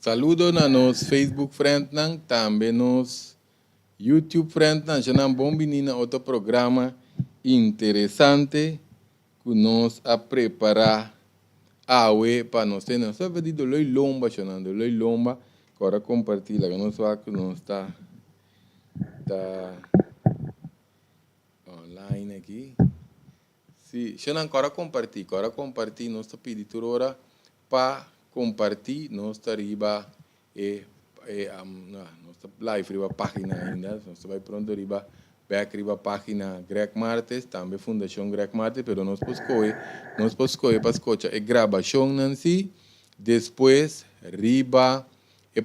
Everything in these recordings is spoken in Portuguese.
Saludo na nos Facebook friend nang, também nos YouTube friend nang, já não bom menina outro programa interessante que nós a preparar awe para nós ter nós sabe de loi lomba chamando loi lomba agora compartilha que nós vai que nós tá online aqui se já não agora compartilhar nós tá pedindo hora para compartilhar nós tá riba nós tá live riba página ainda nós vai pronto riba back riba página Greg Martes também Fundação Greg Martes pero nós podemos escolher para escutar gravação nancy depois riba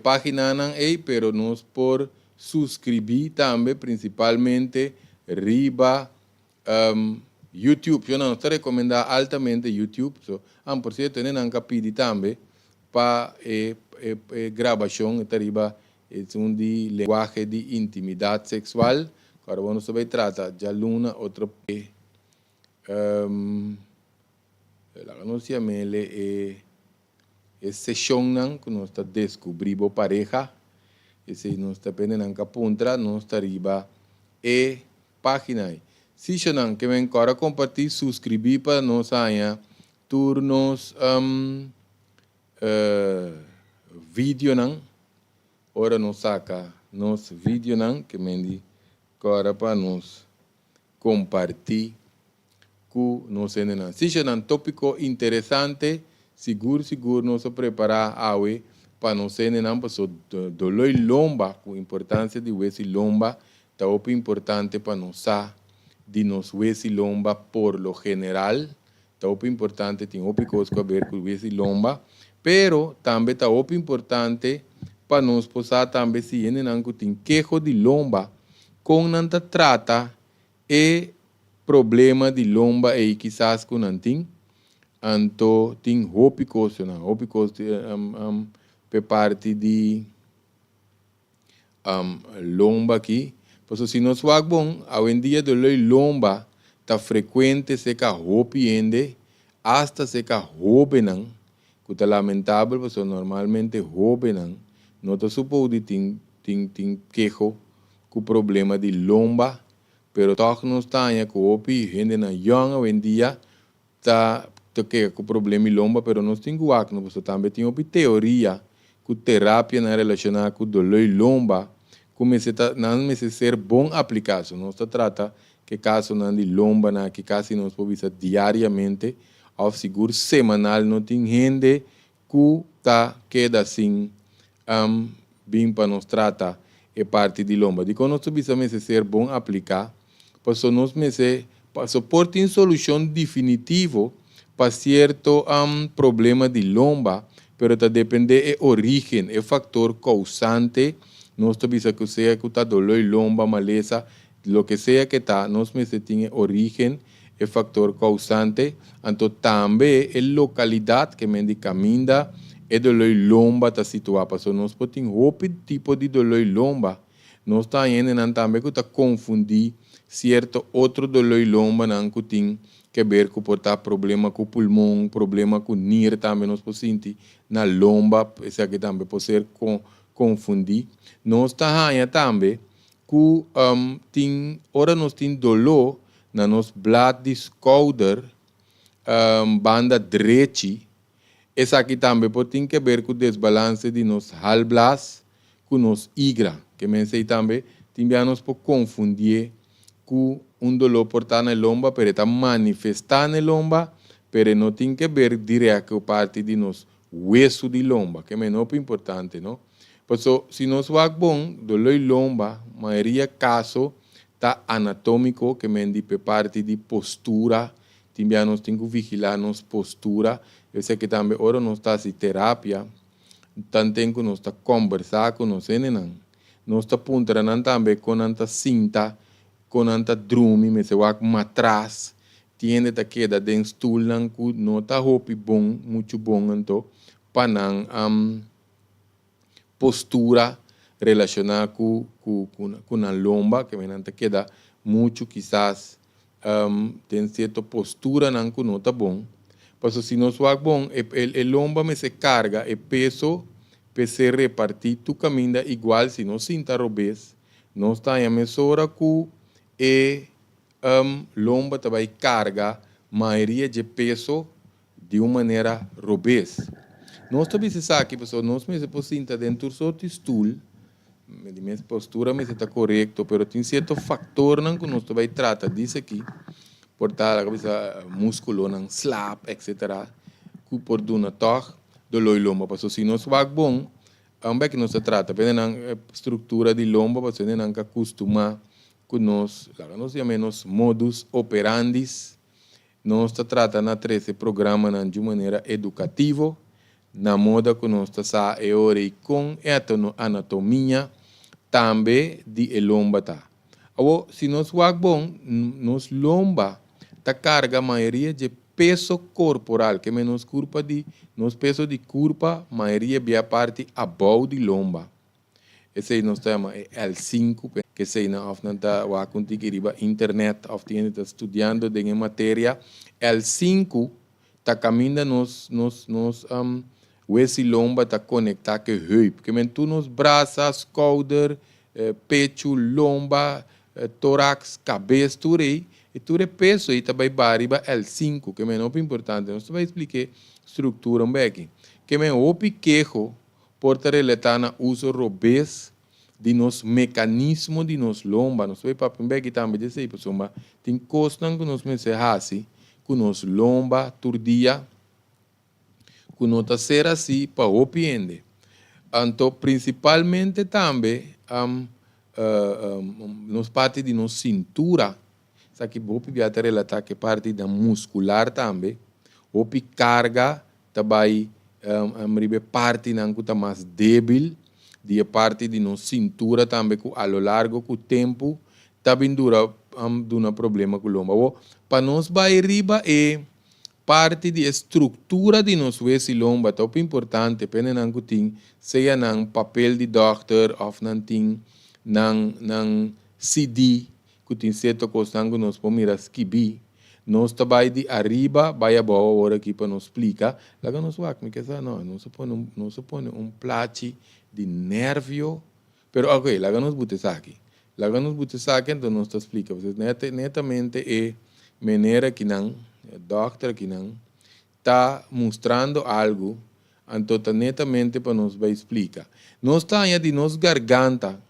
página nan pero nós por subscrever também principalmente riba YouTube, eu não estou recomendando altamente YouTube, por cierto, eu não capidi também para gravação, é de linguagem de intimidade sexual, agora vamos saber tratar de aluna outro não se chama ele sessão que nós está descobrindo a pareja, esse nós está pendendo na punta, nós está riba página aí. Se não que vem agora compartilhar, subscrever para nós aí, turnos vídeo não, ora nós saca nos vídeo não que me agora para nós compartilhar com nós não. Se não tópico interessante, seguro nós preparar awe para nós não passou dolor lomba com importância de esse lomba, tá importante para nós de nos huesi lomba por lo general, está importante, tem coisas a ver com huesi lomba, pero também está importante para nós poder também se não tem queijo de lomba, com não trata problema de lomba e quizás com não tem, então tem coisas parte de lomba aqui. Porque se nós vamos bom, hoje em dia, dolor lomba está frequente, se que roupa ainda, hasta se que roupa não, que está lamentável, porque normalmente roupa não está suposto tem queijo com problema de lomba, pero todos nós temos que roupa ainda na young hoje em dia está com problema de lomba, pero nós temos que porque também tem uma teoria que terapia na relacionada com dolor lomba não me ser bom aplicação. Nós trata que caso não de lomba, que caso nós podemos diariamente, ou seguro semanal, não tem gente que queda assim, bem para nós tratar parte de lomba. De quando nós precisamos ser bom aplicar, porque nós por ter solução definitiva para certo problema de lomba, pero depende da origem, é fator causante. Nós precisamos que seja que está dolor, lomba, maleza, lo que seja que está, nós tem origem, é fator causante, então também é localidade que me caminha, é dolor lomba está situada, porque nós podemos outro tipo de dolor lomba, nós estamos também que está confundir certo outro dolor lomba não que tem que ver com problema com o pulmão, problema com o nír também nós podemos sentir na lomba, esse aqui também pode ser confundir. Nós também que ora nós temos dolor na nosso blad de schouder, banda direita. Essa aqui também pode ter que ver com o desbalance de nos halblas com nos igra, que me sei também, nós podemos confundir com dolor por estar na lomba, pero está manifestando na lomba, pero não tem que ver direto com parte de nos hueso de lomba, que é muito importante, não? Pues se nós vamos bom, dolor lomba, maioria caso está anatômico, que mende parte de postura, também nós temos que vigilar nossa postura. Eu sei que também agora nós está em terapia, tanto que nós está conversar com nós, nós está apontando também com a cinta, com a drume, mas eu acho matraz, tiene que quedar dentro do stool, não está roupa bom, muito bom, então, para não postura relacionada com a lomba, que não queda muito, quizás tem certa postura que não está bom. Porque se nós vamos bom, a lomba me se carga, o peso PC repartir tu caminho igual se não sinta robês. Não está a mesura que lomba também carga maioria de peso de uma maneira robês. Nós também se sabe que pessoal, nós mesmo sinta dentro do outro stool, minha postura me está correto, mas tem certo fator não que nós também trata disso aqui, portar a cabeça músculo não slap, etc. Que por duna toque do lomba, pessoal, se nós vai bom, é que nós se trata, depende da estrutura de lomba, você não que acostuma com nós chamamos modus operandis, nós se trata na 13 programa de maneira educativa, na moda que nós está é hora com a anatomia também de lomba tá. Se nós vai bom, nos lomba tá carga a maioria de peso corporal, que menos culpa de nos peso de culpa, maioria é a parte abaixo de lomba. Esse aí nós chama L5, que sei na of nanta wa kunti kiriba internet of tiene está estudando de matéria L5 tá caminha nos esse lomba tá conectar que heup, que men tu nos braços, shoulder, pecho, lomba, tórax, cabeça, tudo aí, e tudo é peso aí também bariba L5, que men é importante, nós vai explicar estrutura um pouquinho, que men o piquejo porta relatana uso robês de nos mecanismo de nos lomba, nós vai para um pouquinho também dizer, pessoal, tem coisas que nós me se assim, que nos lomba, turdia, que não está ser assim para o piende. Então, principalmente também, nos parte de nossa cintura, sabe que o pi vai relatar que parte da muscular também, o pi carga também parte não que está mais débil, de parte de nossa cintura também, que ao largo do tempo, também dura um problema com o lomba. Para nós vai riba parte de estrutura de nosso esse lomba, é muito importante, depende não que tem, seja num papel de doctor, ou num CD, que tem certa coisa que nós podemos mirar esquibi, nós também de arriba, vai a boa hora aqui para nos explicar, lá que nós vamos, não se põe plate de nervio, pero ok, lá que nós botamos aqui. Lá que nós botamos aqui, então nós explica, netamente é maneira que não, doctor que não está mostrando algo, então netamente para nos vai explicar. Nós estamos de nos garganta,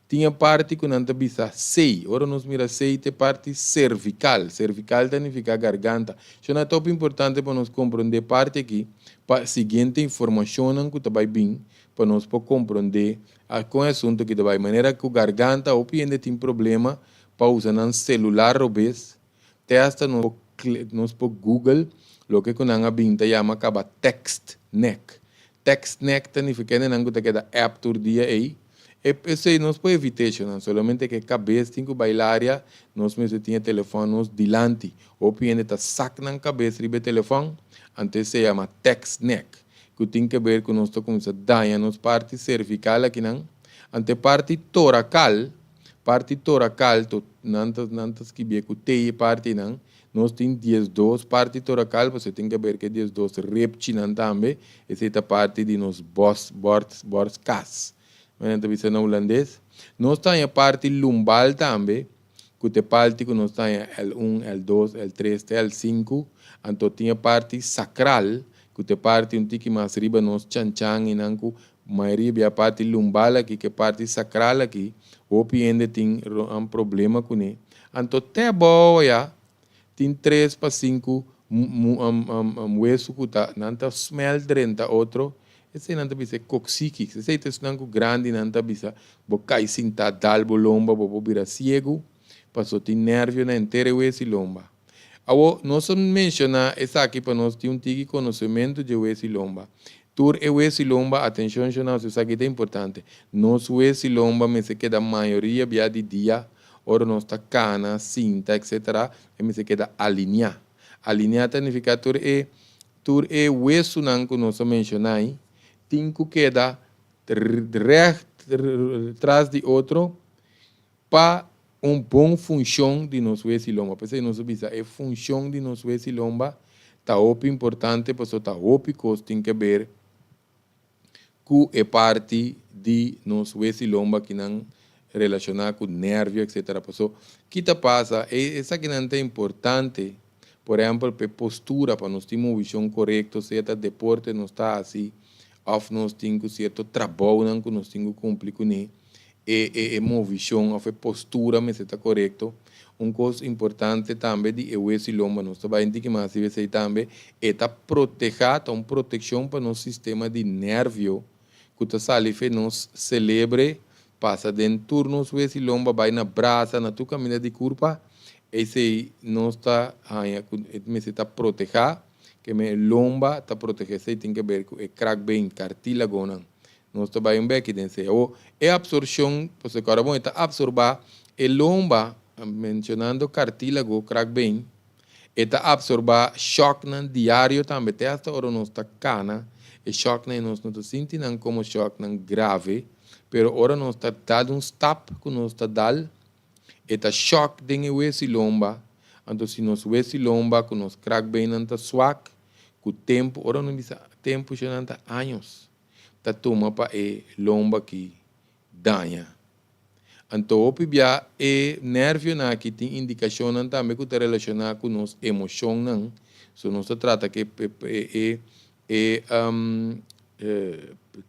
tinha parte que não bisa sei, agora nós mira sei tem parte cervical significa garganta. Isso é top importante para nós compreender parte aqui, para seguinte informação que está bem, para nós compreender com o assunto que está bem, maneira que o garganta ou tem problema para usar um celular obês, testa nos por Google, lo que con anga binta llama kaba text neck. Text neck significa que nango te queda app tur dia aí. Esse nos pode evitar, solamente que cabeça tem que bailar, nós mesmo tinha telefone nos dilante, ou piende tá sac na cabeça ribe telefone, antes se chama text neck, que tem que ver com nós começa a dar nos parte cervical aqui não, ante parte toracal, to nantas que bie que tem parte não. Nós temos 12 parte toracal, você tem que ver que 12 reptinan também, essa é a parte de nos bordas, mas não é holandês. Nós temos a parte lumbal também, que é parte que nós temos L1, L2, L3, L5, então tem a parte sacral, que é parte um tique mais riba nós chanchan e nanco, maioria a parte lumbal aqui, que é parte sacral aqui, o piende tem problema com ele. Então, até boa, tem 3 para 5 hueso que está, não está smell drenta outro, esse não está bisa coxique, esse é um grande, não está bisa, bocai sinta dalbo lomba, bobo vira cego, passou tem nervio na inteira hueso lomba. Agora, nós menciona essa aqui para nós ter tique conhecimento de hueso lomba. Tur e hueso lomba, atenção, isso aqui é importante. Nos hueso lomba, me se queda a maioria via de dia, ora nossa cana, cinta, etc. E me se queda alinhar. Alinhar significa tur e hueso não que nós mencionamos, tem que quedar atrás de outro para bom função de nosso hueso lomba. Porque nós visa a função de nosso hueso lomba está muito importante, porque está muito coisa tem que ver é parte de nos hueso e lomba que não relacionado com nervio, etc. So, que te passa, essa que não é importante, por exemplo, para postura, para nós termos uma visão correta, certo deporte não está assim, ou nós temos certo trabalho que nós temos que cumprir com ele, uma visão, ou postura, mas está correto. Uma coisa importante também de hueso e lomba, nós também temos que mais ver também, é proteger, uma proteção para o nosso sistema de nervio, que está salive nos celebre, passa dentro do nosso hueso e lomba, vai na brasa, na tua caminhada de curva, esse não está, me está proteger, que me lomba está proteger, se tem que ver com o crack bem, cartílago, não está bem que dense, ou é absorção, você agora bom está absorber, e lomba, mencionando cartílago, crack bem, está absorber choque não diário também, até esta hora não está cana, e choque não está sentindo como choque não grave, pero ora não está dando um stop que não está dando, eta choque de hueso e lomba, então se nos hueso e lomba, que nos crack bem não está suave, com o tempo, ora não bisa tempo já não está anos, está toma para e lomba que danha. Então, o pibia é nervio na que tem indicação também que está relacionado com nos emoção não, so não se trata que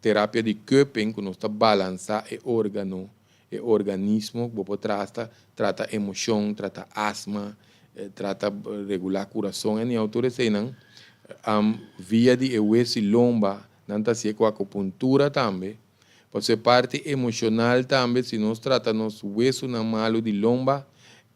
terapia de Köppen que nos está balançar o órgano, o organismo, que trata emoção, trata asma, trata regular coração, e autores não, via de hueso e lomba, não está se com a acupuntura também. Pode ser parte emocional também, se nós tratamos hueso na malo de lomba,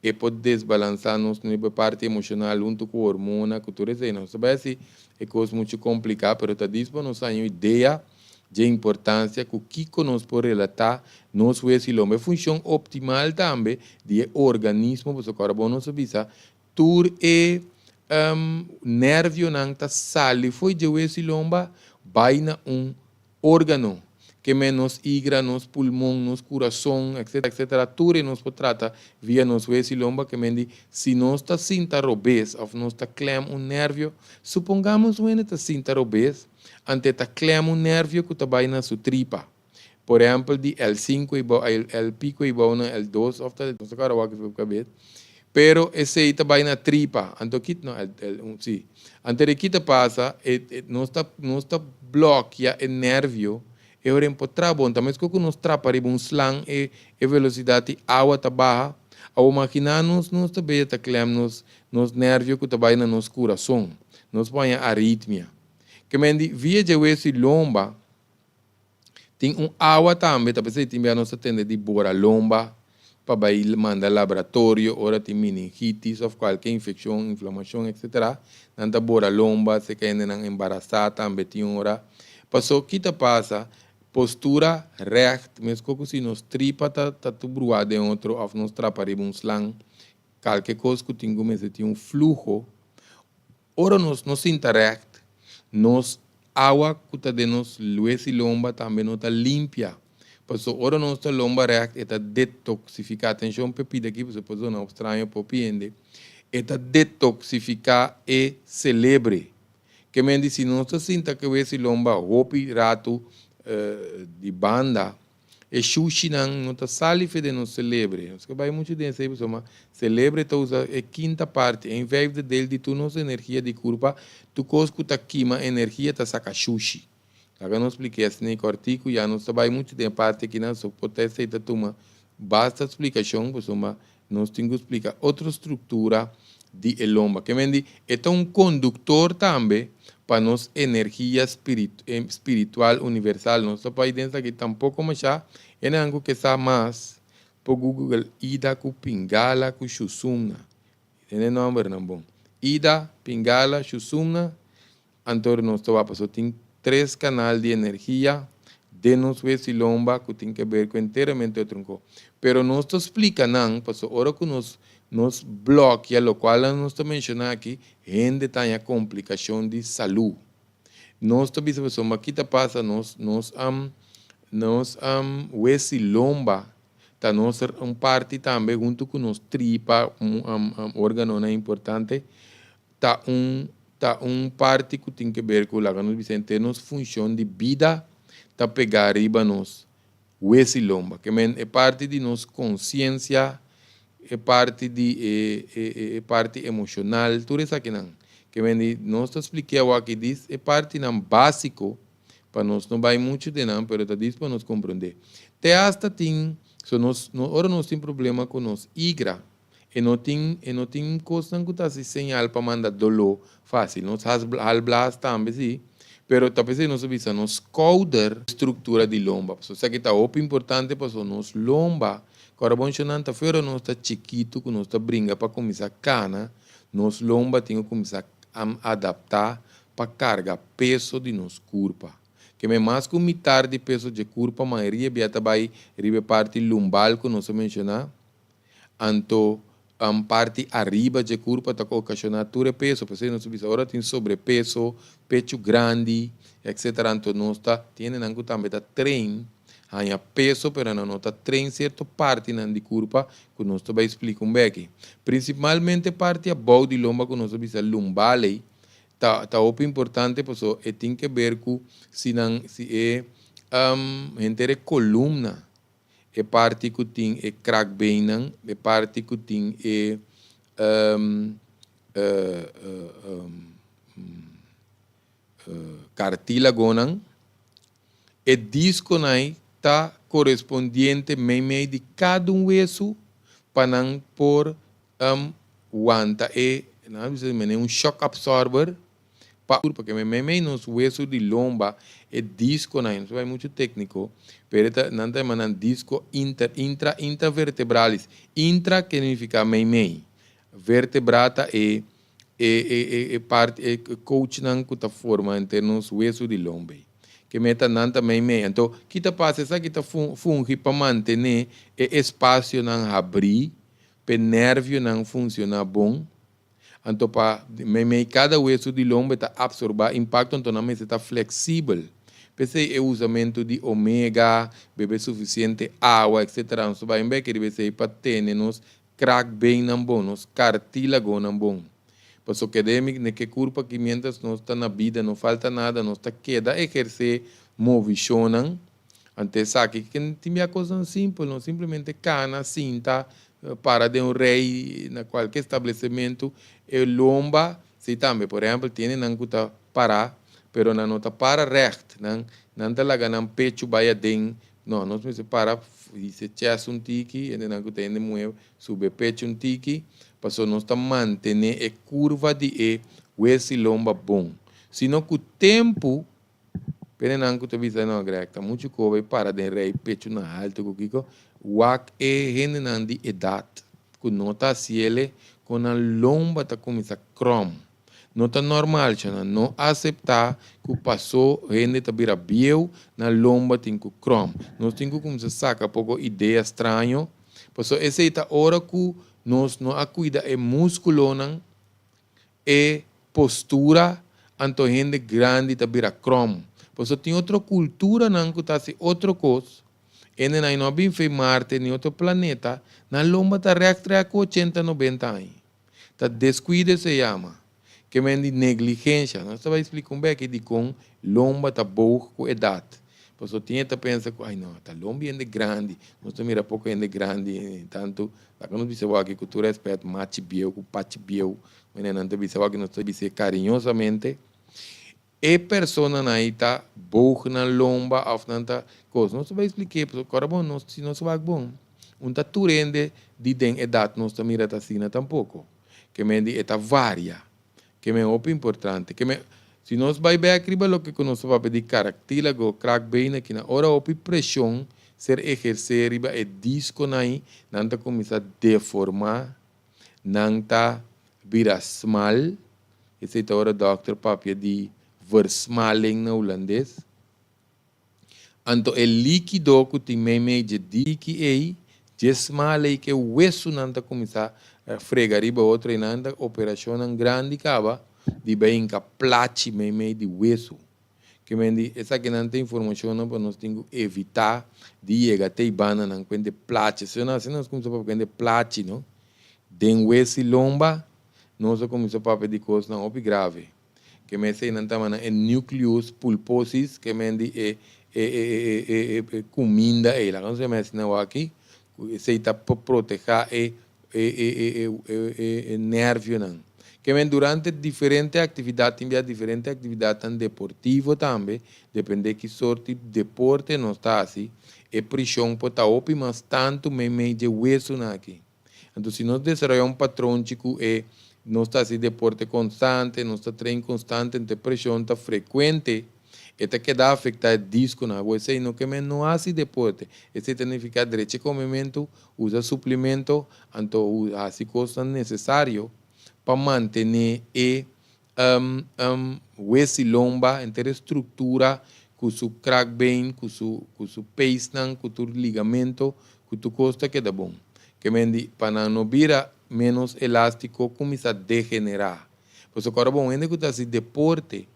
e pode desbalançar-nos na parte emocional junto com a hormona, que tudo isso. Não sabe se é coisa muito complicada, mas está disponível, nós temos ideia de importância que o que nós pode relatar nos hueso e lomba. Função optimal também de organismo, porque o carbono se visa, tur e nervio não está sali, foi de hueso e lomba, vai na órgano, que menos hígado, nos pulmão, nos coração, etc. Tudo nos pode tratar via nos hueso e lomba, que mendi, se nós está sinta robês, ou nós está clem nervio, supongamos que está sinta robês, ante está clem nervio que está vai na sua tripa. Por exemplo, de L5 e el pico e na L2, ou não sei agora o que eu pero esse aí está vai na tripa, então aqui não, sim. Ante aqui passa, nós está bloqueia o nervio. E ora em potrabo, também se nós trapamos um slang e velocidade água está baixa, ao imaginar-nos nós também está clemos nos nervios que está na nosso coração, nós põe a arritmia. Que mendi via de hueso e lomba, tem água também, talvez você tenha nossa tenda de bora lomba, para ir mandar laboratório, ora tem meningitis ou qualquer infecção, inflamação, etc. Nanta bora lomba, se quer embaraçada também tem hora. Passou que te passa postura recht, mesmo que se nos tripa tá bruado de outro, ou nos traparemos um slang, qualquer coisa que tenho, mas tem fluxo, ora nos sinta recht, nos água que está de nos hueso e lomba também não está limpia, passou ora nossa lomba recht está detoxificar, atenção pepida aqui, você pode não estranho popiende, está detoxificar e celebre, que me diz se não se sinta que hueso e lomba roupi rato de banda, e xuxi não está salive de não celebre. Acho que vai muito dentro aí, pessoal, mas celebre está usa a quinta parte, em vez de dele de tu nossa energia de curva, tu cosco tá queima energia tá saca xuxi. Agora não expliquei assim nem cortico, já não vai muito de parte que não só pode ser da tuma basta explicação, pessoal, mas nós temos que explicar outra estrutura de lomba, que me diz, é um condutor também para nossa energia espiritual universal. Nosso país dentro aqui tampouco mais já é algo que está mais por Google Ida com Pingala com Chusumna. É nome não bom. Ida, Pingala, Chusumna. Então nós só tem 3 canais de energia de nosso lomba que tem que ver com inteiramente o tronco. Pero nós explica não, porque hora que nos bloqueia, o qual nós estamos mencionando aqui, gente tem a complicação de saúde. Nós também sabemos que está passa, nós hueso e lomba, está nossa parte também, junto com nos tripa, órgano importante, está parte que tem que ver com a nos função de vida, tá pegar riba nos hueso e lomba, que é parte de nos consciência, é parte de é parte emocional, tudo isso aqui não. Que nós expliquei aqui diz é parte não básico para nós não vai muito de não, mas tá diz para nós compreender. Até hasta tem, so ora nós tem problema com nós igra, e não tem coisa que tá se señal para mandar dolor fácil, nós halblas também sim. Pero talvez nós visa nos coder estrutura de lomba. So isso aqui tá muito importante para nós lomba. Agora bom chonanta fora nós tá chiquito, que nós tá brinca para começar cana, nós lomba tem que começar a adaptar para carga peso de nos curva. Que é mais que metade de peso de curva, a maioria biata vai ribe parte lumbal que nós mencionar, anto parte arriba de curva está ocasionando todo peso, porque nós vimos agora tem sobrepeso, pecho grande, etc. Então nós tá tiene nangu também tá trein, há peso, pero não tá trein certa parte de curva que nós vai explicar aqui. Principalmente parte a bau de lomba que nós vimos lumbale, tá muito importante, porque tem que ver com se é entre coluna. É parte que tem é kraakbenen, é parte que tem é cartílago, é disco está correspondiente meio de cada hueso para não por wanta é um shock absorber porque meio nos huesos de lomba é disco não é muito técnico, pero não tem um disco intravertebralis, intra que significa meio, vertebrata é parte é coach não que tá forma entre nos huesos de lomba, que meta não também meio, então que tá passa essa que tá funge para manter é espaço não abrir, para nervio não funcionar bom. Então, cada hueso de lomba está absorver impacto, então não está flexível. Pensei o usamento de ômega, beber suficiente água, etc. Então, vai ver que deve ser para ter nos crack bem não bom, nos cartílago não bom. Por isso que deve que curva que mientras não está na vida, não falta nada, não está queda exercer movição. Antes aqui que tem a coisa simples, não simplesmente cana, cinta, para de rei na qualquer estabelecimento, e lomba, se também, por exemplo, tem não que para, pero não está para reto, não está lá ganhando pecho baia den, não se para e se chest um tiki, e não que tem moer sube pecho um tiki, para não está manter a curva de esse lomba bom. Senão que o tempo pero não que tu visa não agrega muito coisa para de rei pecho na alto com kiko wak gente não de idade que não está se ele com a lomba tá começa crom não tá normal chana não aceitar que passou gente tá vira biel na lomba tem que crom nós tem que começar saca pouco ideia estranho porque essa é a hora que nós não a cuida é músculo não é postura anto gente grande tá vira crom. Por isso tem outra cultura não que está se outra coisa. E não bem foi Marte nem outro planeta. Na lomba está reactra com 80, 90 anos. Tá descuido se chama. Que é de negligência. Nós vai explicar bem que de com lomba está boa com idade. Por isso tinha que pensar, ai não, tá lomba é grande. Nós mira pouco é grande, tanto. Quando você vai aqui que tu respeita mate bio, com pate bio, mas não te você vai que nós te carinhosamente. E persona na ita boog na lomba of nanta coisa. Nós vai explicar, porque agora bom, se nós vai bom. Tá turende de den edad nós também mira assim tampouco. Que me di eta varia. Que me é muito importante. Que me se nós vai ver aqui lo que nós vai pedir caractílago, crack bem aqui na hora op pressão ser exercer riba e disco nai nanta começa a deformar, nanta vira smal. Esse é a hora doctor papia de versmaling na holandês. Anto é líquido que tem meio de que é desmalei que o hueso nanta começar a fregar riba outra e nanta operação grande cava de bem que plache meio de hueso. Que mendi essa que não tem informação para nós temos que evitar de chegar até bana não quando plache. Se nós começamos a quando plache, não? Den hueso e lomba, nós começamos a pedir coisas não grave. Que me sei não tá é nucleus pulposis que me comida ela não se mexe não aqui se está para proteger nervio não que vem durante diferentes atividades tem diferentes atividades deportivo também depende que sorte de deporte não está assim pressão pode estar opi mas tanto meio de hueso aqui então se nós desenvolvemos padrão chico não está assim deporte constante não está treino constante então pressão está frequente esta que dá afetar disco na água, esse não que não hace deporte, esse significa direito comimento, usa suplemento, então assim coisas necessário para manter esse lomba entre estrutura, com seu crack bem, com seu pace, com seu ligamento, com tu costa que dá bom, que mendi para não vira menos elástico começa a degenerar, pois agora bom, ainda que assim deporte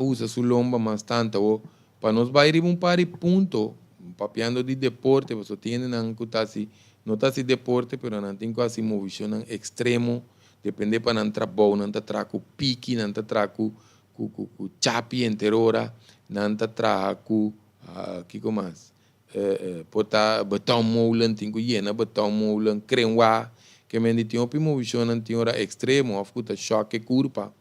usa sua lomba bastante ou para nós vai ir par de ponto papiando de deporte você tem não assim não tá assim deporte pero não tem quase movição extremo depende para não trabalhar não tá traco pique não tá traco com chapi inteira não tá traco que mais botar botão molen tem que llena botão molen cremwa que me tem uma movição não tem hora extremo ou que choque curva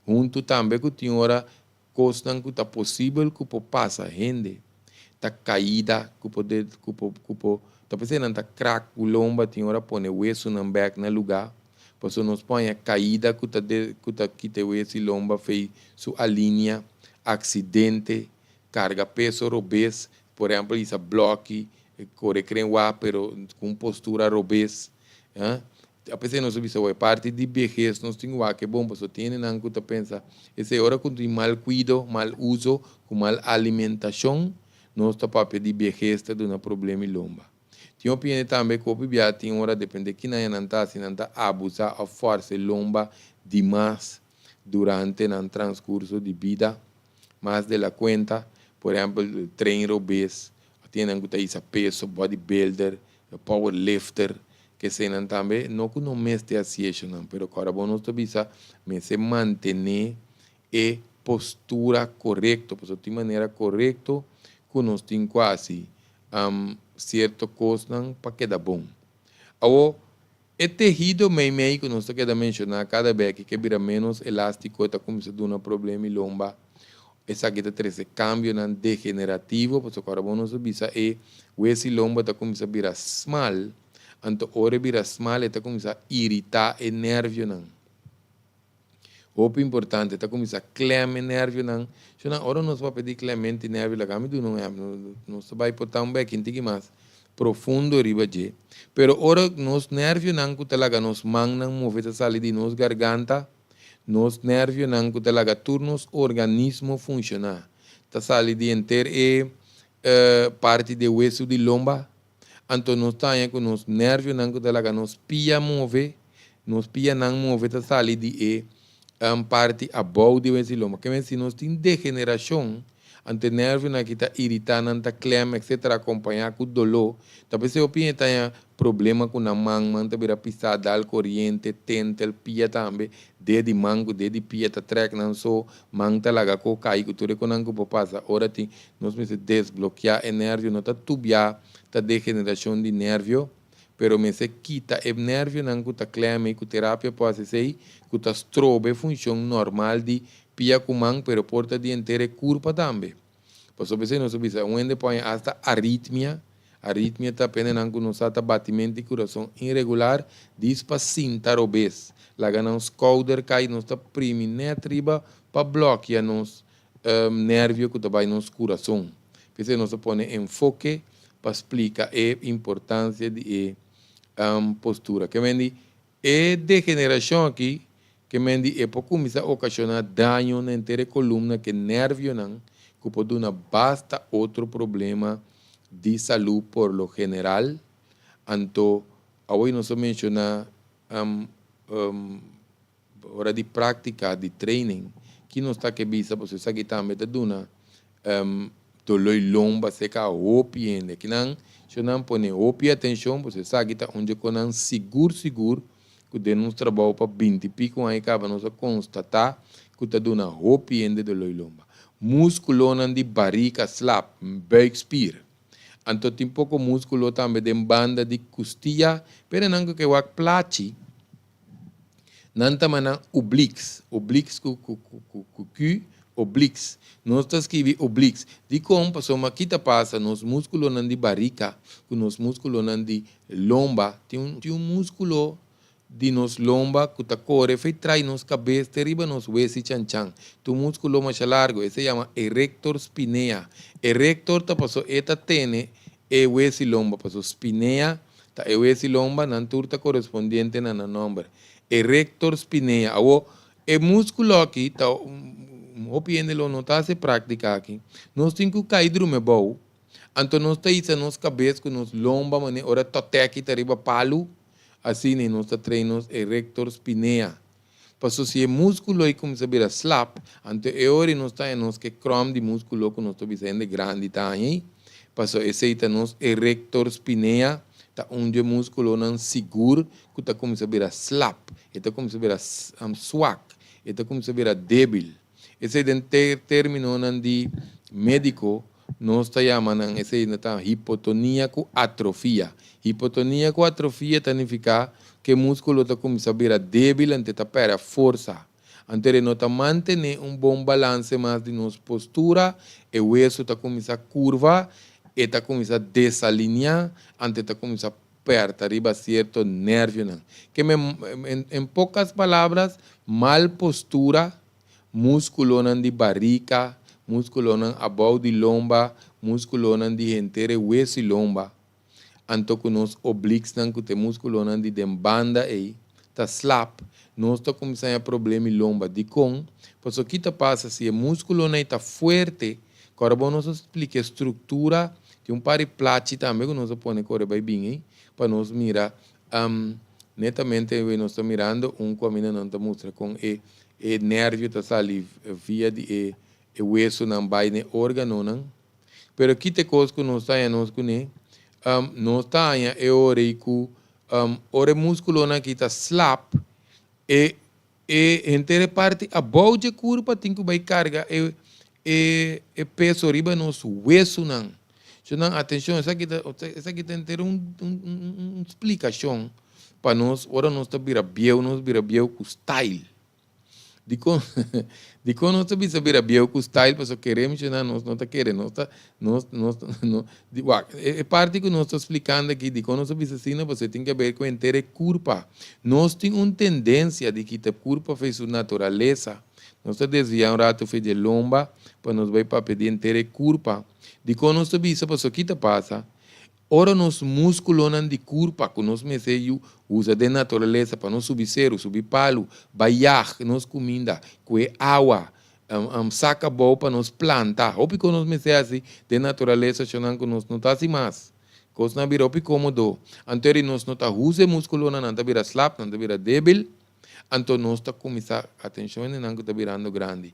junto também que tem hora coisa que está possível que passa gente está caída que pode está pensando está crack o lomba tem hora põe o osso no back no lugar por isso nós põe a caída que está quita o osso lomba fez sua linha acidente carga peso robês por exemplo isso bloque corre cremwa pero com postura robês a pesar não sabe se é parte de vejez nós temos que é bom porque tem não que pensa essa hora com mal cuido mal uso com mal alimentação nós está para de vejez de um problema lomba tinha opinião também que o bebê tem hora depende que não está se não está abusar a força lomba demais durante o transcurso de vida mais de la cuenta por exemplo treino obês tem que ter esse peso bodybuilder powerlifter que se não também não que não meste assim não, pero agora bom nós precisa se manter a postura correta, porque de maneira correta que nós temos quase certo coisa para que dá bom. Agora, o tecido meio que nós queda mencionar cada vez que vira menos elástico está começando um problema e lomba essa aqui está esse cambio degenerativo, porque agora bom nós precisa esse lomba está começando a virar small. Então, ora vira mal, está começando a irritar o nervio, não. O importante, está começando a clemar o nervio, não. Se não, ora nós vamos pedir clemente o nervio, lá, não vai botar um bequinho mais profundo, riba de. Pero ora, nos nervio, não, que talaga, nos mãos, não, move a sair de nos garganta, nos nervio, não, que talaga, turnos, organismo funcionar. Está saindo de inteira parte do osso de lomba, então nós temos com os nervos que nos pia não move tá sali de parte abaixo de esse lomba que se nós tem degeneração ante nervo que está irritando tá clema etc acompanhar com dolor talvez se opinião tenha problema com a mão tá vira pisada al corriente tenta pia também dedo mango dedo pia tá trek não só mão tá laga com cai que tudo com não passa ora tem nós precisa desbloquear o nervo não tá tubiar tá degeneração de nervio, pero me se quita o nervio não que tá clema que terapia pode ser que tá strobe função normal de pia com mão, pero porta de inteira curva também. Por isso você não sabe onde põe hasta arritmia tá apenas não que nos ata batimento de coração irregular, diz para cintar obês. Lá não scouder cai nos tá prime netriba para bloquear nos nervio que tá vai nos coração. Você não se põe enfoque para explicar a importância de postura. Que mendi degeneração aqui, que mendi pode começar a ocasionar dano na inteira coluna, que nervio não, que pode dar basta outro problema de saúde por lo general. Então, hoje nós mencionamos hora de prática, de training, que não está que visa, você sabe também de duna dolor lomba seca opi ainda que não põe opi atenção você sabe que onde com não seguro que denúncia trabalho para 20 pico aí acaba nós constatar que está dando opi ainda dolor lomba músculo de barriga slap, buikspier. Anto tem pouco músculo também de banda de costilla, pero não que wak plachi, nanta mana obliques, obliques cu obliques. Nós está escrevi obliques. De como passou maquita passa nos músculos de barriga, com nos músculos de lomba, tem um músculo de nos lomba que tá corre, fei trai nos cabeça, terriba nos huesos chan. Tu músculo mais largo, esse se chama erector spinea. Erector tá passou eta tene e hueso lomba, passou spinea, tá e hueso lomba, nan turta correspondiente na nombre. Erector spinea. O músculo aqui tá opiendelo não tá se prática aqui. Nós temos que cair do meu bom. Então nós tá isso nos cabeça com nos lomba, mane ora tote aqui terriba palo. Assim, nós tá treinando erector spinea. Passou se é músculo aí como se vira slap, ante é hora nós tá nós que crom de músculo que nós tô visando grande tá aí. Passou esse aí tá nos erector spinea. Tá onde o músculo não seguro, que tá como se vira slap, e tá como se vira swak, e tá como se vira débil. Esse é o termino de médico, nós está chamando, esse é hipotonia com atrofia. Hipotonia com atrofia significa que o músculo tá como se vira débil, ante tá perde força. Ante não tá manter bom balance mais de nossa postura, e o osso tá como se curva, e está começando a desalinhar, antes está começando a perder arriba certo nervio. Que em poucas palavras, mal postura, músculo de barriga, músculo abaixo de lomba, músculo de entere hueso e lomba. Anto que nos obliques que tem músculo de banda aí, tá slap, nós está começando a problema lomba de com, porque o que passa se o músculo está forte, agora vamos explicar a estrutura. Tem par de plati também que nós põe corre bem, para nós mirar. Netamente nós estamos mirando caminho não está mostrando com o nervio está ali via de o osso não vai no órgão não. Pero aqui tem coisa que nós está nós com nós está é hora que o músculo aqui está slap e inteira parte abaixo da curva tem que vai carga e peso riba nosso osso não. Então, atenção, essa aqui tem que ter uma explicação para nós. Agora nós estamos vira biel com style. De quando nós estamos vira biel com style, porque queremos, nós não está querendo. É parte que nós estamos explicando aqui, de quando nós estamos assim, você tem que ver com a inteira curva. Nós temos uma tendência de que a curva fez sua natureza. Nós estamos desviando um rato de lomba, para nós vai para pedir inteira curva. De quando nós estamos isso, o que passa? Ora, nos músculos de curva, que nós meses usa de natureza para nós subir cero, subir palo, baiar, nós comida, com água, saca boa para nós plantar. Ou porque nós meses assim, de natureza, que nós não está assim mais. Coisa não vira cômodo. Anterior, nós não está usando músculo, não está vira slap, não está vira débil. Então, nós está começando, atenção, não está virando grande.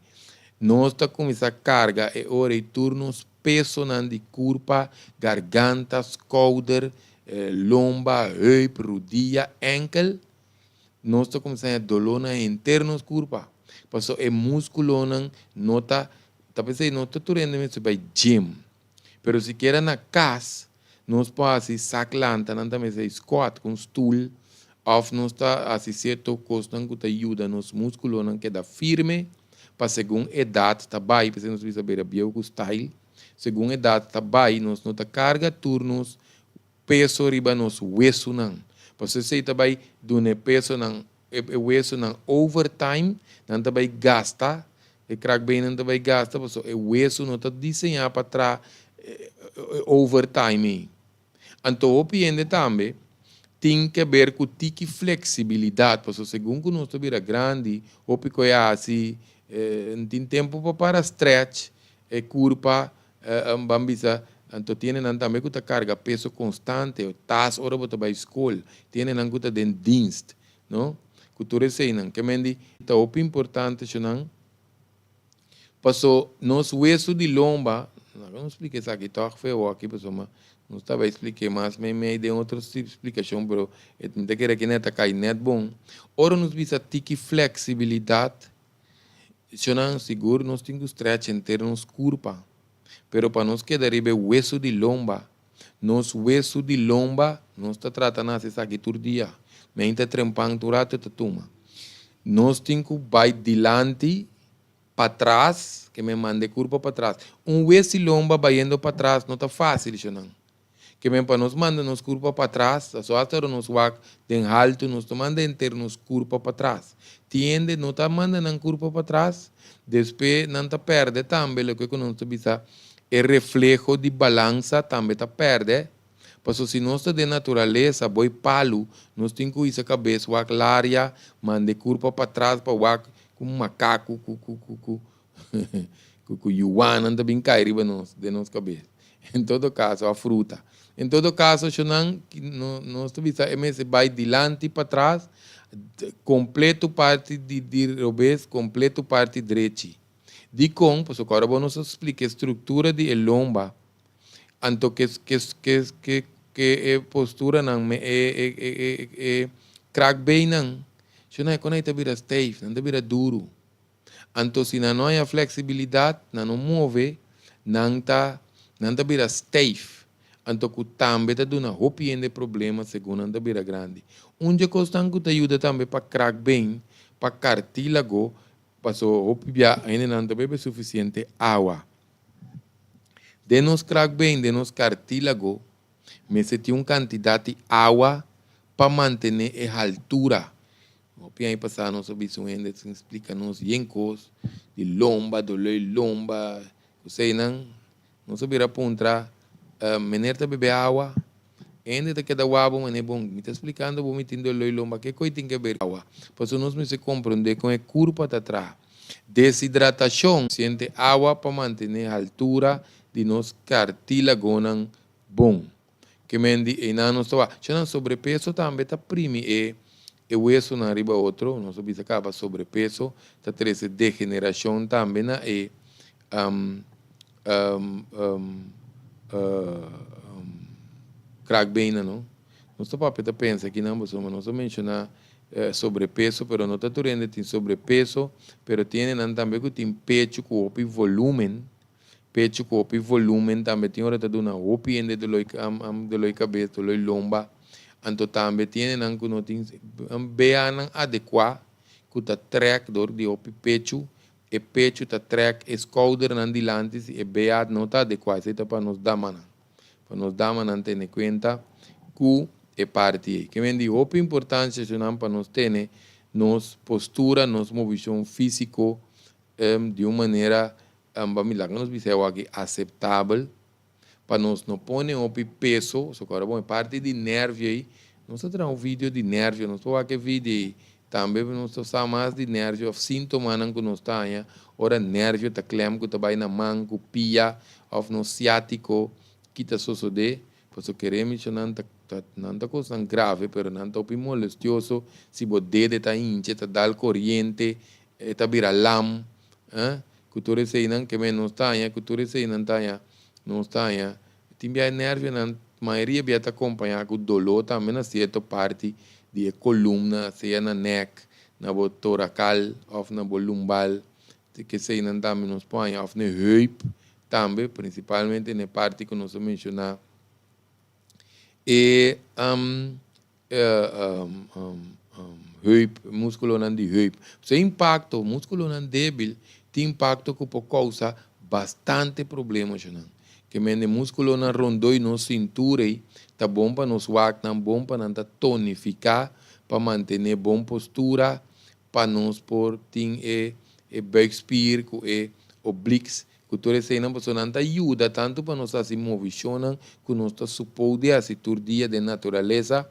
Nós está começando a carga e hora e turnos peso de curva, garganta, shoulder, lomba, heup, rodilla, ankle. Nós está começando a dolor internos curva. Passou é músculo não está, talvez não está turendo mesmo para gym. Mas se quer na casa, nós podemos saclanta, não também se squat com stool, ou nós está assim certo coisa que ajuda nos músculos que dá firme, para segundo idade tá bem, para nós saber bio com style. Segundo a idade, tá bem, nós não tá carga turnos, peso riba nos osso não. Você sei também do peso não, o osso não overtime, não também gasta, e crack bem não também gasta, porque o osso não tá desenhado para trás overtime. Então, o piende também tem que ver com tique flexibilidade, porque segundo nós tá vira grande, o pico é assim, não tem tempo para stretch, é curva. Bambisa, então tienen também que carga peso constante, tas hora bota para escola, tienen que den dienst, não? Cultura sei que mendi, tá o importante não? Passou nos hueso de lomba, não expliquei isso aqui, tá feio aqui, pessoal, mas não estava explicar mais, mas me deu outra explicação, pero me te querer que neta cai net bom. Ora nos visa tique flexibilidade. Chonan seguro nós temos que stretch inteiro nos curpa. Pero para nós que derive hueso de lomba, nos hueso de lomba, nós está tratando essa aqui todo dia. Mente trempang turate tatuma. Nós temos que vai dilante, para trás, que me mande curva para trás. Hueso de lomba vai indo para trás, não está fácil, chonan. Que me para nos manda nos curva para trás, só até nos wak den alto, nos manda inteiro nos curva para trás. Tiende, não está mandando curva para trás, depois não está perde também, o que não está o reflejo de balança também está perde. Porque se nós de natureza, boi palo, nós temos que usar a cabeça, wak lária, mande curva para trás, para wak como macaco, com yuan, não está bem cair de nossa cabeça. Em todo caso, a fruta. Em todo caso, nós vai dilante para trás, completo parte de revés, completo parte direita. De com, pois agora vamos explicar a estrutura de lomba, anto que postura não crack bem não, Shunang quando está vira stiff, não vira duro. Anto se não há flexibilidade, não move, não tá vira stiff. Anto que também está dando roupa de problema segundo não vira grande. Onde constante te ajuda também para crack bem, para cartílago, para so roupa ainda não bebe suficiente água. De nos crack bem, de nos cartílago, mas se tem uma quantidade de água para manter a altura. O aí passar nosso bicho ainda explica-nos yencos, de lomba, dolor lomba, você não sabia apontar, menina beber água, ainda te queda água, mas é bom, me está explicando, vou me entender dolor lomba, que coisa tem que beber água, para nós me se compreender com a curva para trás. Desidratação, sente água para manter a altura de nos cartílago bom. Que mendi e não está, já sobrepeso também está prime o hueso na arriba outro, não sabia se acaba sobrepeso, está trazendo degeneração também na crack bem não. Não está para pensa que não, mas não só mencionar sobrepeso, pero não está turendo tem sobrepeso, pero tem também que tem pecho com volume. Pecho, corpo e volume também tem hora de dar uma opinião de loi cabeça, de loi lomba. Então também tem que não tem bem adequado que está track dor de opi pecho e pecho está track escolder nan dilante e bem não está adequado, isso é para nos dar manan ter conta que é parte que vem de opi importância para nos ter nos postura, nos movimento físico de uma maneira nos viseu aqui aceitável para nós não pôr o peso, só que agora parte de nervo aí, nós temos um vídeo de nervo, nós temos aqui vídeo também nós temos mais de nervo, sintoma que nós temos, ora nervo tá clem que tá vai na mão, que pia, ou no ciático, que está suceder, porque queremos não tá coisa grave, pero não tá molestioso, se o dedo tá inche, tá dal corrente, tá vira lam, cultura sei não que não está cultura sei não está tem bem nervo não maioria bem acompanhar com dolor também na certa parte de coluna seja na neck na toracal ou na lumbal que sei não também nos põe ou na heup também principalmente na parte que nós mencionar e heup músculo não de heup se impacto músculo não débil tem impacto que pode causar bastante problemas, não? Que o músculo na rondoi na cintura tá bom para nos wak, tá bom para não tonificar, para manter boa postura, para nos por ter backspir, obliques, que toda essa não ajuda tanto para nós assim movicionar, que nós tá suposto a se dia de natureza.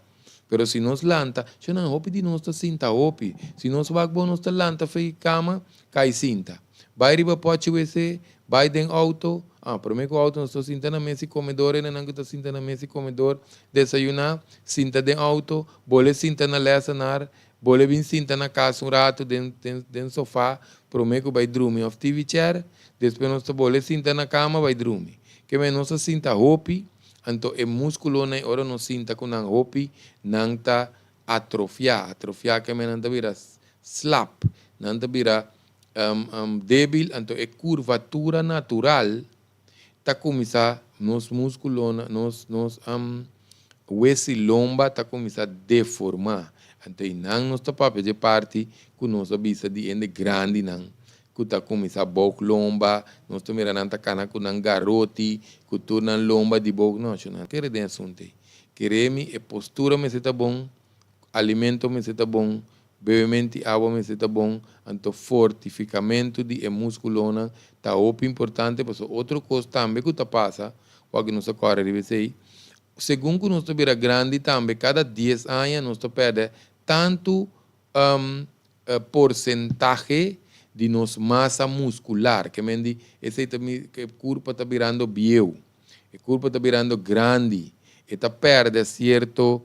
Pero se nós lanta, já não hopi de nós tá cinta hopi. Se nós wak bom nós tá lanta foi cama, cai cinta. Vai riba pode ser, vai dentro auto, primeiro auto nós estou sentando na mesa comedor, e não estou sentando na mesa comedor, desayunar, senta dentro auto, bole senta na lesanar, bole vir senta na casa rato dentro sofá, primeiro vai dormir off TV chair, depois nós bole senta na cama, vai dormir. Que bem nós senta hopi, então o músculo na hora nós senta com a hopi, não tá atrofiar que bem não tá vira slap, não tá vira débil, então é curvatura natural, tá começar nos músculos, o esse lomba tá começar a deformar. Então, não nos papel de parte que nós visa de ende grande não, que tá começar a boca lomba, nós também não tá cana com não garoti, que tu não lomba de boca não, não quer dizer assunto. Queremos é postura me está bom, alimento me está bom, bebimento água me está bom, então fortificamento de músculo tá muito importante, porque outra coisa também que tá passa, o que nós corre de segundo nós vira grande também, cada 10 anos nós perde tanto porcentagem de nossa massa muscular, que mendi esse que corpo está virando bio, o corpo está virando grande, e está perde certo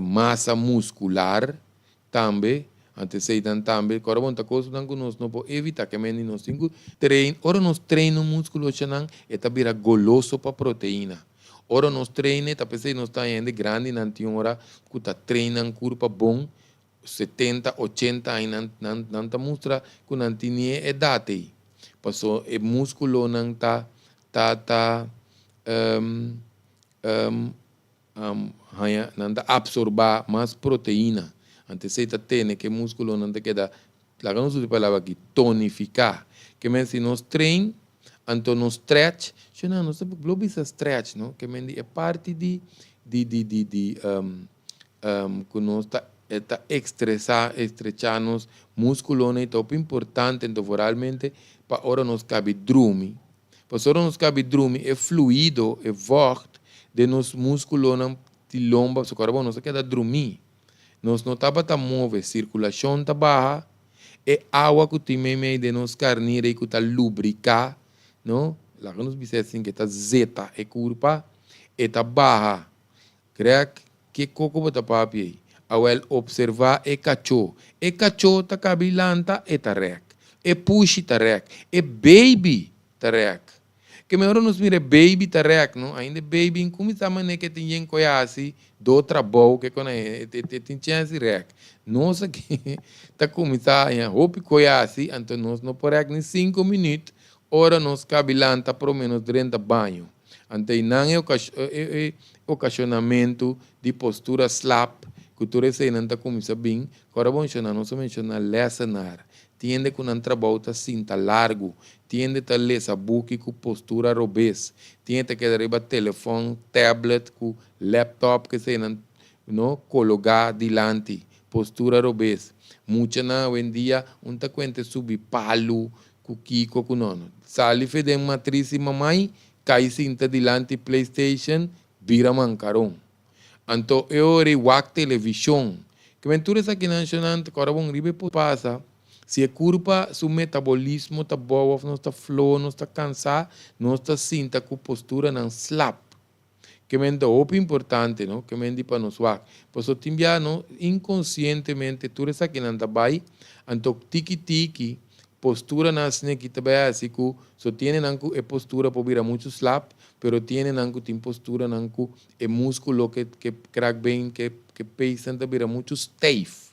massa muscular também, antecedem também, agora muita coisa que nós não podemos evitar que mendi nós temos treino, ora nós treino músculo chanang, e está vira goloso para proteína. Ora nós treine, tá pensei nós está ainda grande, não tem hora que está treinando corpo bom, 70, 80 anos, não mostra que não tem idade. Passou o músculo não tá não tá absorver mais proteína. Antes você tem que o músculo não te queda, lá que nós usamos a palavra aqui, tonificar. Que means se nós trein, então nós stretch, não, nós temos que stretch, não? Que means é parte que nós está estrechando os músculos, é muito importante, então realmente, para ora nós cabe dormir. Para ora nós cabe dormir, é fluido, é vogt, de nos músculos, de lomba, so carbono, nós queda dormir. Nós não estamos a mover, circulação está baixa, é água que tem meio de nos carnes que está lubricar, não? Lá que nós dizemos assim, que está zeta, é curva, está baixa. Creio que coco está papi aí. Ao observar é cachorro. É cachorro está cabilanta, é tarek. É push tarek. É baby tarek. Que melhor nos mire baby tarek, não? Ainda baby, como está mané que tem gente conhece, do trabalho que conhece, tem chance rec. Nós aqui, está começando a roupa conhece, então nós não podemos nem 5 minutos, ora nós cabilanta por menos 30 banho. Então não é ocasionamento de postura slap, que tu recém está começando bem, agora vamos mencionar, nós mencionar lecionar. Tiende com um trabalho tá cinta largo, tiende a ler essa book com postura obesa, tiende que arriba telefone, tablet, com laptop que se não colocar dilante, postura obesa. Muita na hoje em dia um tá conta subir palo, com kiko com nono. Sali fede matriz e mamãe, cai cinta dilante PlayStation, vira mancarão. Então eu rewak televisão, que ventura essa aqui na nacional, agora vamos ribe passa. Se é culpa, seu metabolismo está bom, não está flow, não está cansado, não está sinta com postura não slap. Que é muito importante, não? Que é para nós vak. Pois o timbiano inconscientemente tu essa que não está bem, então tiki postura nas né que também assim que só tiene nanco é postura para virar muito slap, pero tiene nanco tem postura nanco é músculo que crack bem que pesa também vira muito stiff.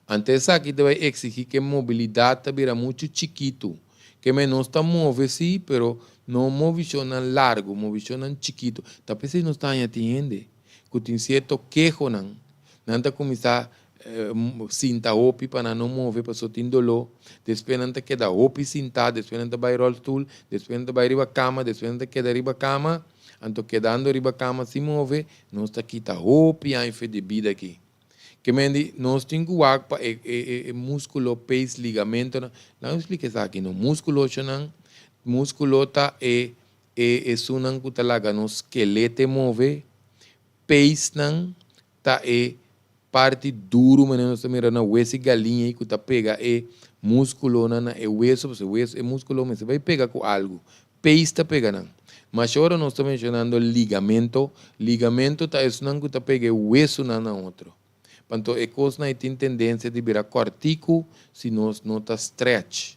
Antes aqui deve exigir que a mobilidade vira muito chiquito, que não está move sim, pero não moviciona largo, moviciona chiquito. Talvez não está entendendo, que tem certo queixo não está começar sinta opi para não mover, para só tem dolor, depois não queda opi sentado, depois não vai roll stool, depois não vai riba cama, depois não queda riba cama, então quedando riba cama se move, não está quita opi a de vida aqui. Que mendi nós temos que músculo, peis, ligamento, não explica isso aqui, não músculo, músculo tá sunan que talaga no esqueleto move, peis não tá parte duro, mas nós também na hueso galinha que tá pega músculo na hueso, porque hueso é músculo, mas você vai pegar com algo, peis tá pega não. Mas agora nós estamos mencionando ligamento tá sunan que tá pega hueso na outro. Então, é coisa que tem tendência de virar cortico se nós não está stretch.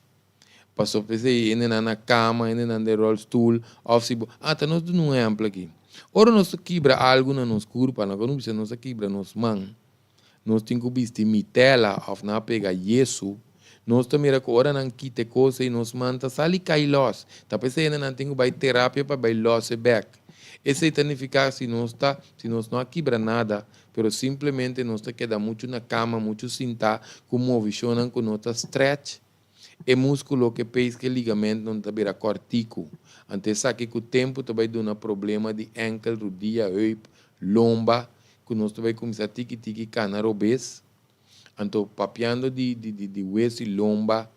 Passou para você ir na cama, ir na roll stool, ou se... tá nós dando um exemplo aqui. Ora nós quebra algo na nossa corpo, não precisa nós quebra nos mãos. nós temos que vestir mitela, ou não pegar yeso, nós também agora não quita coisa e nós manda sali cailos. Tá pensando não tem que terapia para vai loss back. Esse significa se nós não quebra nada, pero simplesmente nós queda muito na cama, muito sentar, com movição, com nota stretch, e músculo que pesa que ligamento não tá vira cortico. Antes aqui com o tempo também dá um problema de ankle, rodilha, hip, lomba, que nós vai começar a tiki canarobês. Então, papiando de hueso e lomba,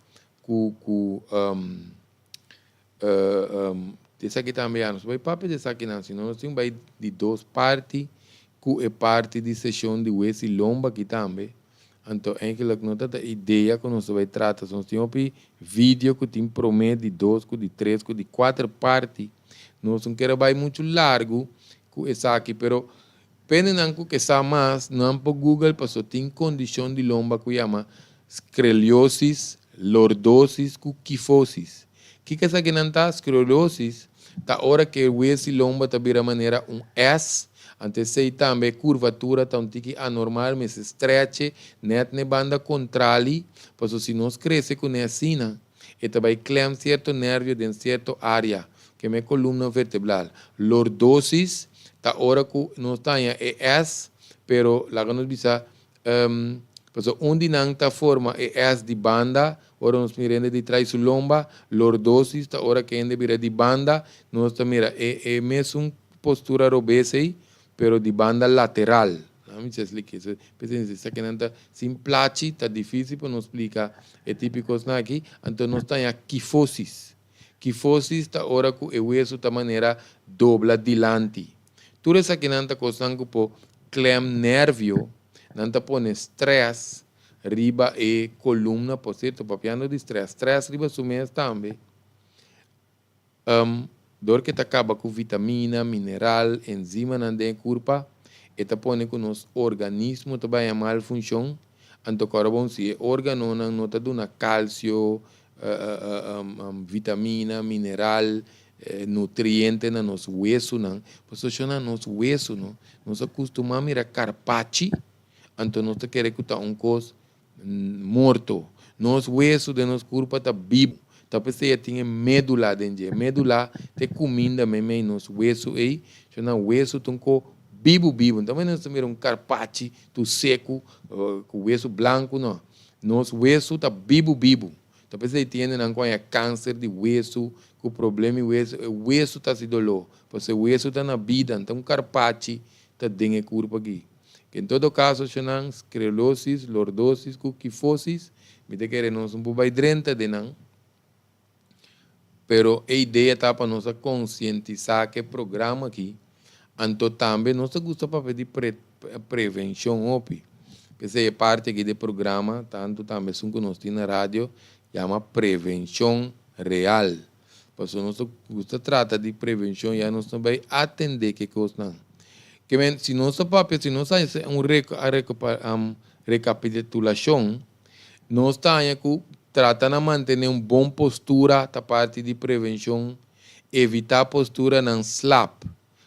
essa aqui também, nós vai papi dessa aqui não, senão nós temos de duas partes, que é parte de sessão de hueso e lomba aqui também. Então, é que nós temos a ideia que nós vai tratar, nós temos vídeo que tem promete de dois, de três, de quatro partes. Nós não queremos vai muito largo, com essa aqui, pero Penenanco que está mais, não por Google, passou tem condição de lomba que chama escleriosis, lordosis, quifosis. Que é essa que não está? Escleriosis, tá hora que o hueso e lomba tá vira maneira S, antes sei também curvatura, tá que anormal, mas stretch, net ne banda contrali, passou se nós cresce com nessina, e também clem certo nervio de certa área, que é a coluna vertebral. Lordosis, tá hora que não está em ES, pero lá que nós bisa, onde não está forma ES de banda, ora nós mirando de trás lomba, lordosis, tá hora que ainda vira de banda, nós está mira, mesmo postura obesa aí, pero de banda lateral. Não me sei explicar isso. Pensa que não está simplate, está difícil para nos explicar, é típico aqui, então nós está em quifosis. Quifosis tá hora que o hueso tá maneira dobla dilante. Tudo isso aqui não está costando por clem nervio, não está pondo estresse, riba e coluna, por certo, papiando de estresse. Estresse riba sumês também. Dor que acaba com vitamina, mineral, enzima na corpo, e está pondo que o nosso organismo também é mal função. Então, agora, se o órgão não está dando cálcio, vitamina, mineral, nutriente na nosso hueso, não. Porque na nosso hueso, não, nós acostumamos a carpacci, então nós queremos que está coisa morto. Nosso hueso de nosso corpo está vivo. Então, você tem medula dentro. Medula tem comida mesmo em nosso hueso aí. O hueso tem vivo. Então, nós temos carpacci, tu seco, com hueso branco, não. Nosso hueso está vivo. Então, você tem câncer de hueso, que o problema é o hueso está se dolor, porque o hueso está na vida, então o carpacci está dentro do corpo aqui. Em todo caso, chamam esclerosis, lordosis, quifosis, me te queremos um pouco drenta de não, pero a ideia está para nós conscientizar que programa aqui, então também nós gosta para pedir prevenção, opi, que é parte aqui do programa, tanto também que nós temos na rádio, chama prevenção real. Porque nós gosta trata de prevenção e nós também atender que coisa não. Que se nós papel, se nós faz recapitulação, nós temos que tratar de manter uma boa postura da parte de prevenção, evitar postura não slap,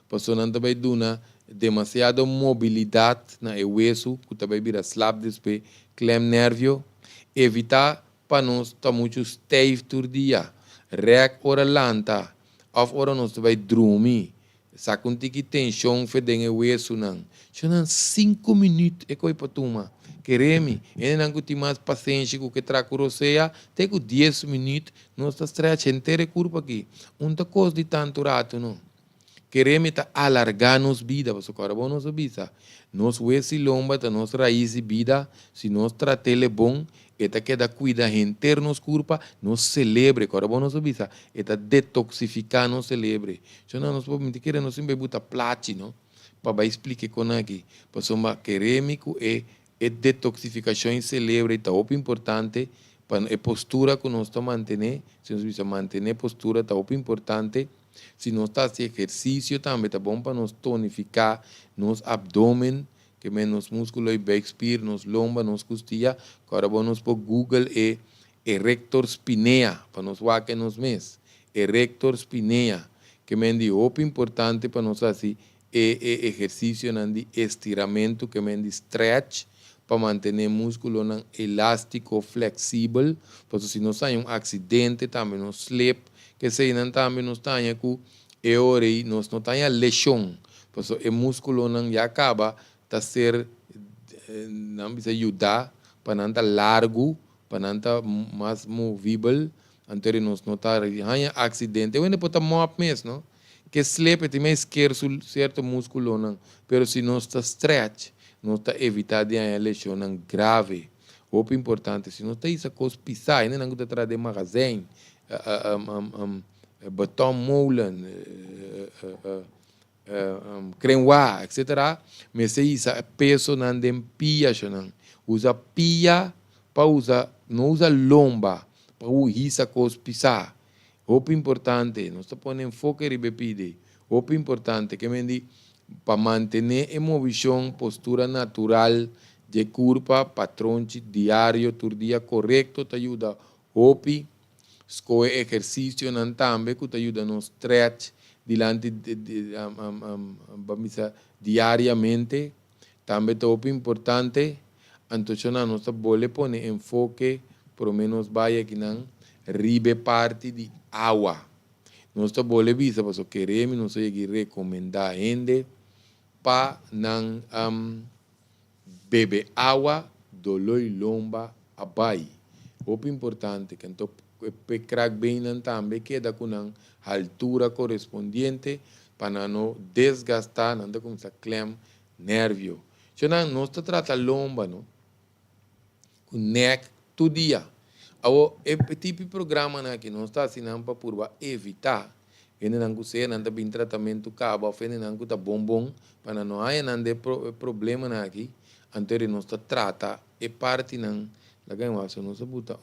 porque não também dá demasiada mobilidade na hueso, que também vira slap depois clem nervio, evitar para nós estar muito stave todo dia. Rek ora lanta, of ora nós vai dormir. Saca um tique tensão fedem o hueso não. Só 5 minutos é coisa para tomar. Queremos, ainda não tem mais paciência com que traga roceia, tem que 10 minutos, nós está stretch inteiro corpo aqui. Uma coisa de tanto rato não. Queremos alargar nossa vida, porque agora bom nossa vida. Nosso hueso e lomba, nossa raiz de vida, se nós tratamos bom, eta queda cuida inteiro nos corpo, nos celebre, agora bom nossa vida, eta detoxificar nos celebre. Então nós podemos querer nós sempre botar platino, para explicar com aqui, porque uma queremos é detoxificação celebre, está muito importante, para a postura que nós estamos manter, se nós precisamos manter a postura, está muito importante. Se nós está fazendo exercício também, está bom para nós tonificar nosso abdômen, que menos músculo e backspire, nos lomba, nos costilha. Agora vamos para Google e erector spinea, para nós ver nos mês. Erector spinea, que é muito importante para nós fazer exercício de estiramento, que é stretch, para manter o músculo elástico, flexível, porque se não sai acidente, também não slip, que se não também não está com e não tem lesão, porque o músculo não já acaba de ser, não precisa ajudar para não estar largo, para não estar mais movível, antes não está acidente, eu ainda pode estar morto mesmo, não? Que slip tem mais certo músculo, não, pero se não está stretch, não está evitando a lesão grave. O importante, se não está isso coisa pisar, ainda não está atrás de magazine, batom molen, crenoir, etc. Mas se isso peso não tem pia, usa pia para usar, não usa lomba para usar coisa pisar. O importante, nós estamos pondo enfoque e bebida. O importante que me diz para manter a movição, postura natural de curva, patrão diário, todo dia correto, te ajuda a escolher exercício também, que te ajuda a stretch diariamente. Também é importante, então nós podemos pôr enfoque, pelo menos vai aqui não, ribe parte de água. Nós podemos ver, porque queremos, nós recomendar ainda, para não beber água, dolor e lomba abai. O importante é que então pecar bem também queda com a altura correspondente para não desgastar, não começar a clem nervio. Então, nós tratamos lomba, não? Com neck todo dia. O tipo de programa que nós estamos assinando para evitar ele não consegue não tem tratamento cabo, ele não está bom para não haver nada problema aqui. Antes nós trata e parte não, lá que nós bota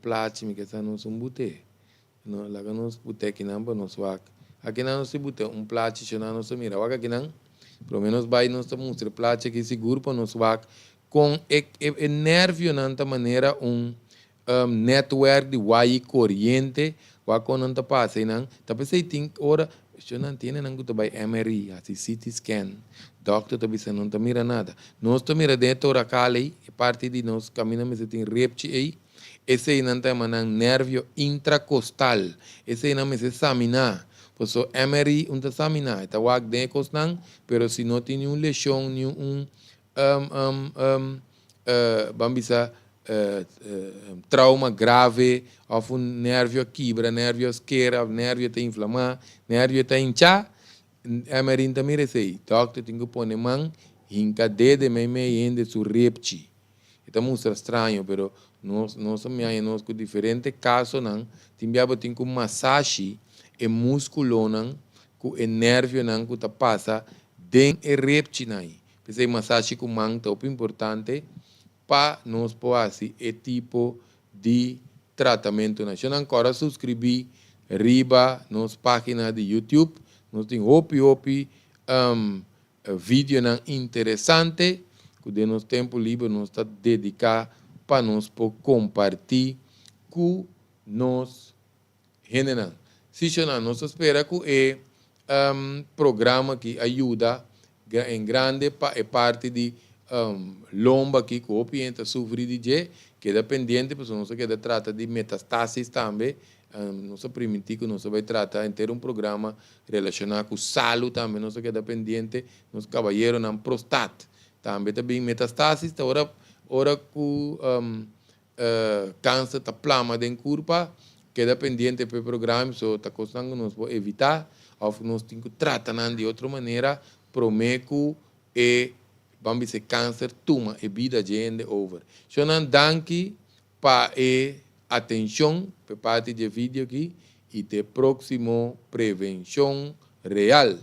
plástico que está nós botei, não lá que nós botei que não para nós aqui nós botei plástico não nós mira, aqui não, pelo menos vai nós mostrar plástico que seguro para nós com e nervio nanta maneira network de wire corrente quando não passa não tapi sei tem hora eu não tenho não que vai MRI assim CT scan doctor também não tá mira nada nós tá mira dentro da cali e parte de nós caminhamos tem repte aí esse não tem manan nervio intracostal esse não me se examinar por isso MRI não examinar está wag de cosnan pero se não tem nenhum lesão nenhum bambisa trauma grave, ou nervio quebra, nervio esquerda, nervio está inflamado, nervio está inchado, a merinda mira sei, doctor tem que pôr mão, hinca dedo meio de su repte. Isso mostra estranho, pero nós somos com diferentes casos, não, tem que massagem e músculo, não, com o nervio, não, que passa dentro do repte, não. Essa massagem com mão é importante, para nós fazer esse tipo de tratamento. Eu agora subscrevi riba nossa página de YouTube. Nós temos vídeo interessante que de nosso tempo livre nós está dedicar para nós compartilhar com nós. Se nós espera que é programa que ajuda em grande parte de lomba que o paciente sofre de que é dependente, porque nós que trata de metastásis também, nós permitir que nós vai tratar inteiro programa relacionado com saúde também, nós que é dependente, nós caballeiro na prostate, também metastásis, ora que câncer da plama de curva, que é dependente do programa, so tá custando nós evitar, ou nós temos que tratar de outra maneira, prometo e vamos dizer câncer tuma e vida gente over. Então, danke para a atenção por parte do vídeo aqui e até próximo prevenção real.